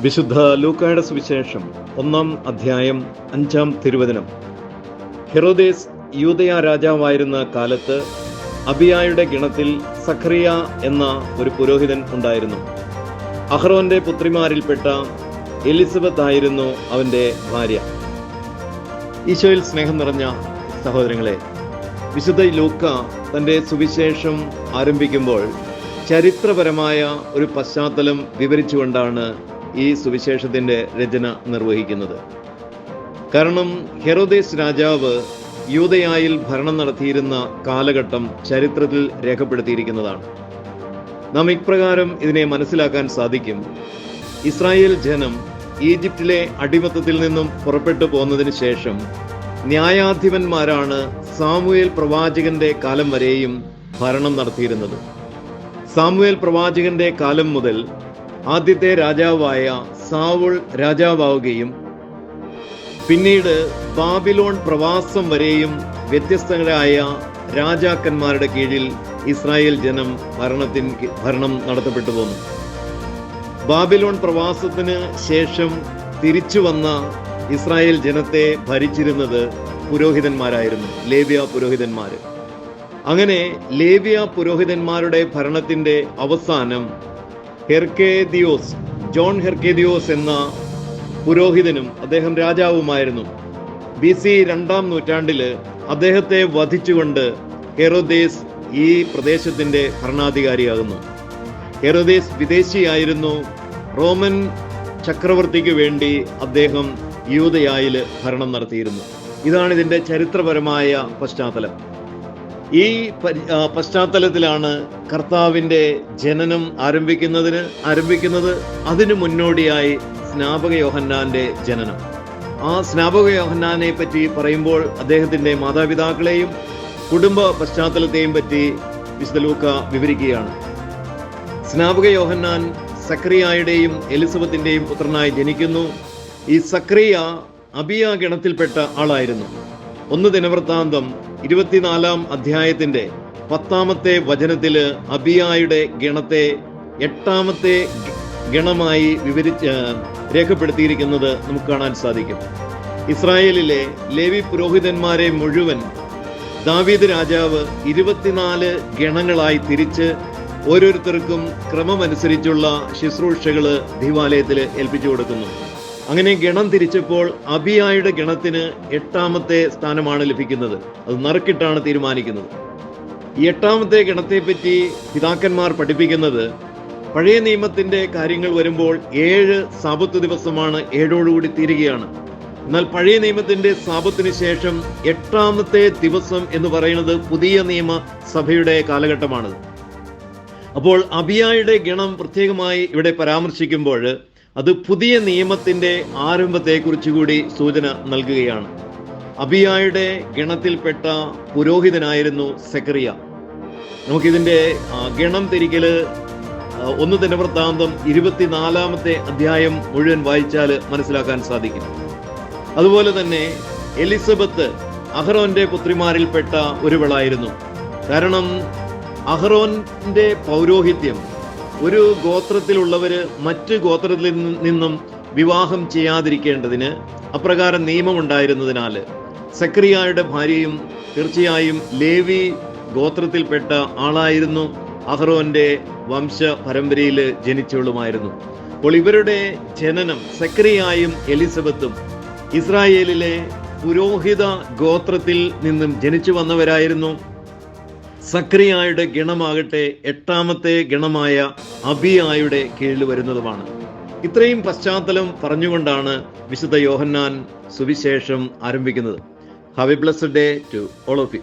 വിശുദ്ധ ലൂക്കായുടെ സുവിശേഷം 1-ാം അധ്യായം 5-ാം തിരുവചനം. ഹെറോദേസ് യൂദയ രാജാവായിരുന്ന കാലത്ത് അബിയായുടെ ഗണത്തിൽ സഖറിയ എന്ന ഒരു പുരോഹിതൻ ഉണ്ടായിരുന്നു. അഹ്റോന്റെ പുത്രിമാരിൽപ്പെട്ട എലിസബത്ത് ആയിരുന്നു അവന്റെ ഭാര്യ. ഈശോയിൽ സ്നേഹം നിറഞ്ഞ സഹോദരങ്ങളെ, വിശുദ്ധ ലൂക്ക തൻ്റെ സുവിശേഷം ആരംഭിക്കുമ്പോൾ ചരിത്രപരമായ ഒരു പശ്ചാത്തലം വിവരിച്ചുകൊണ്ടാണ് ഈ സുവിശേഷത്തിൻ്റെ രചന നിർവഹിക്കുന്നത്. കാരണം ഹെറോദേസ് രാജാവ് യൂദയായിൽ ഭരണം നടത്തിയിരുന്ന കാലഘട്ടം ചരിത്രത്തിൽ രേഖപ്പെടുത്തിയിരിക്കുന്നതാണ്. നാം ഇപ്രകാരം ഇതിനെ മനസ്സിലാക്കാൻ സാധിക്കും. ഇസ്രായേൽ ജനം ഈജിപ്തിലെ അടിമത്തത്തിൽ നിന്നും പുറപ്പെട്ടു പോന്നതിന് ശേഷം ന്യായാധിപന്മാരാണ് സാമുവേൽ പ്രവാചകന്റെ കാലം വരെയും ഭരണം നടത്തിയിരുന്നത്. സാമുവേൽ പ്രവാചകന്റെ കാലം മുതൽ ആദ്യത്തെ രാജാവായ സാവുൾ രാജാവാവുകയും പിന്നീട് ബാബിലോൺ പ്രവാസം വരെയും വ്യത്യസ്തരായ രാജാക്കന്മാരുടെ കീഴിൽ ഇസ്രായേൽ ജനം ഭരണം നടത്തപ്പെട്ടു പോന്നു. ബാബിലോൺ പ്രവാസത്തിന് ശേഷം തിരിച്ചു വന്ന ഇസ്രായേൽ ജനത്തെ ഭരിച്ചിരുന്നത് പുരോഹിതന്മാരായിരുന്നു, ലേവ്യ പുരോഹിതന്മാർ. അങ്ങനെ ലേവ്യ പുരോഹിതന്മാരുടെ ഭരണത്തിന്റെ അവസാനം ജോൺ ഹെർക്കേദിയോസ് എന്ന പുരോഹിതനും അദ്ദേഹം രാജാവുമായിരുന്നു. BC 2-ാം നൂറ്റാണ്ടില് അദ്ദേഹത്തെ വധിച്ചുകൊണ്ട് ഹെറോദേസ് ഈ പ്രദേശത്തിന്റെ ഭരണാധികാരിയാകുന്നു. ഹെറോദേസ് വിദേശിയായിരുന്നു. റോമൻ ചക്രവർത്തിക്ക് വേണ്ടി അദ്ദേഹം യൂദയായിൽ ഭരണം നടത്തിയിരുന്നു. ഇതാണ് ഇതിന്റെ ചരിത്രപരമായ പശ്ചാത്തലം. ഈ പശ്ചാത്തലത്തിലാണ് കർത്താവിൻ്റെ ജനനം ആരംഭിക്കുന്നത്. അതിനു മുന്നോടിയായി സ്നാപക യോഹന്നാന്റെ ജനനം. ആ സ്നാപക യോഹന്നാനെ പറ്റി പറയുമ്പോൾ അദ്ദേഹത്തിൻ്റെ മാതാപിതാക്കളെയും കുടുംബ പശ്ചാത്തലത്തെയും പറ്റി വിശുദ്ധ ലൂക്ക വിവരിക്കുകയാണ്. സ്നാപക യോഹന്നാൻ സക്രിയായുടെയും എലിസബത്തിൻ്റെയും പുത്രനായി ജനിക്കുന്നു. ഈ സക്രിയ അബിയ ഗണത്തിൽപ്പെട്ട ആളായിരുന്നു. 1 ദിനവൃത്താന്തം 24-ാം അധ്യായത്തിന്റെ 10-ാമത്തെ വചനത്തില് അബിയായുടെ ഗണത്തെ 8-ാമത്തെ ഗണമായി രേഖപ്പെടുത്തിയിരിക്കുന്നത് നമുക്ക് കാണാൻ സാധിക്കും. ഇസ്രായേലിലെ ലേവി പുരോഹിതന്മാരെ മുഴുവൻ ദാവീദ് രാജാവ് 24 ഗണങ്ങളായി തിരിച്ച് ഓരോരുത്തർക്കും ക്രമമനുസരിച്ചുള്ള ശുശ്രൂഷകൾ ദൈവാലയത്തിൽ ഏൽപ്പിച്ചു കൊടുക്കുന്നു. അങ്ങനെ ഗണം തിരിച്ചപ്പോൾ അബിയായുടെ ഗണത്തിന് 8-ാമത്തെ സ്ഥാനമാണ് ലഭിക്കുന്നത്. അത് നറുക്കിട്ടാണ് തീരുമാനിക്കുന്നത്. ഈ 8-ാമത്തെ ഗണത്തെ പറ്റി പിതാക്കന്മാർ പഠിപ്പിക്കുന്നത് പഴയ നിയമത്തിന്റെ കാര്യങ്ങൾ വരുമ്പോൾ 7 സാബത്ത് ദിവസമാണ് 7ഓടുകൂടി തീരുകയാണ്. എന്നാൽ പഴയ നിയമത്തിന്റെ സാബത്തിന് ശേഷം 8-ാമത്തെ ദിവസം എന്ന് പറയുന്നത് പുതിയ നിയമ സഭയുടെ കാലഘട്ടമാണ്. അപ്പോൾ അബിയായുടെ ഗണം പ്രത്യേകമായി ഇവിടെ പരാമർശിക്കുമ്പോൾ അത് പുതിയ നിയമത്തിന്റെ ആരംഭത്തെക്കുറിച്ച് കൂടി സൂചന നൽകുകയാണ്. അബിയായുടെ ഗണത്തിൽപ്പെട്ട പുരോഹിതനായിരുന്നു സെക്കറിയ. നമുക്കിതിന്റെ ഗണം തിരിക്കല് 1 ദിനവൃത്താന്തം 24-ാമത്തെ അധ്യായം മുഴുവൻ വായിച്ചാൽ മനസ്സിലാക്കാൻ സാധിക്കും. അതുപോലെ തന്നെ എലിസബത്ത് അഹ്റോന്റെ പുത്രിമാരിൽപ്പെട്ട ഒരുവളായിരുന്നു. കാരണം അഹ്റോന്റെ പൗരോഹിത്യം ഒരു ഗോത്രത്തിലുള്ളവര് മറ്റ് ഗോത്രത്തിൽ നിന്നും വിവാഹം ചെയ്യാതിരിക്കേണ്ടതിന് അപ്രകാരം നിയമമുണ്ടായിരുന്നതിനാൽ സക്രിയായുടെ ഭാര്യയും തീർച്ചയായും ലേവി ഗോത്രത്തിൽപ്പെട്ട ആളായിരുന്നു. അഹ്റോന്റെ വംശ പരമ്പരയിൽ ജനിച്ചവളുമായിരുന്നു. അപ്പോൾ ഇവരുടെ ജനനം സക്രിയായും എലിസബത്തും ഇസ്രായേലിലെ പുരോഹിത ഗോത്രത്തിൽ നിന്നും ജനിച്ചു വന്നവരായിരുന്നു. സക്രിയായുടെ ഗണമാകട്ടെ 8-ാമത്തെ ഗണമായ അബിയായുടെ കീഴിൽ വരുന്നതുമാണ്. ഇത്രയും പശ്ചാത്തലം പറഞ്ഞുകൊണ്ടാണ് വിശുദ്ധ യോഹന്നാൻ സുവിശേഷം ആരംഭിക്കുന്നത്. Have a blessed day to all of U.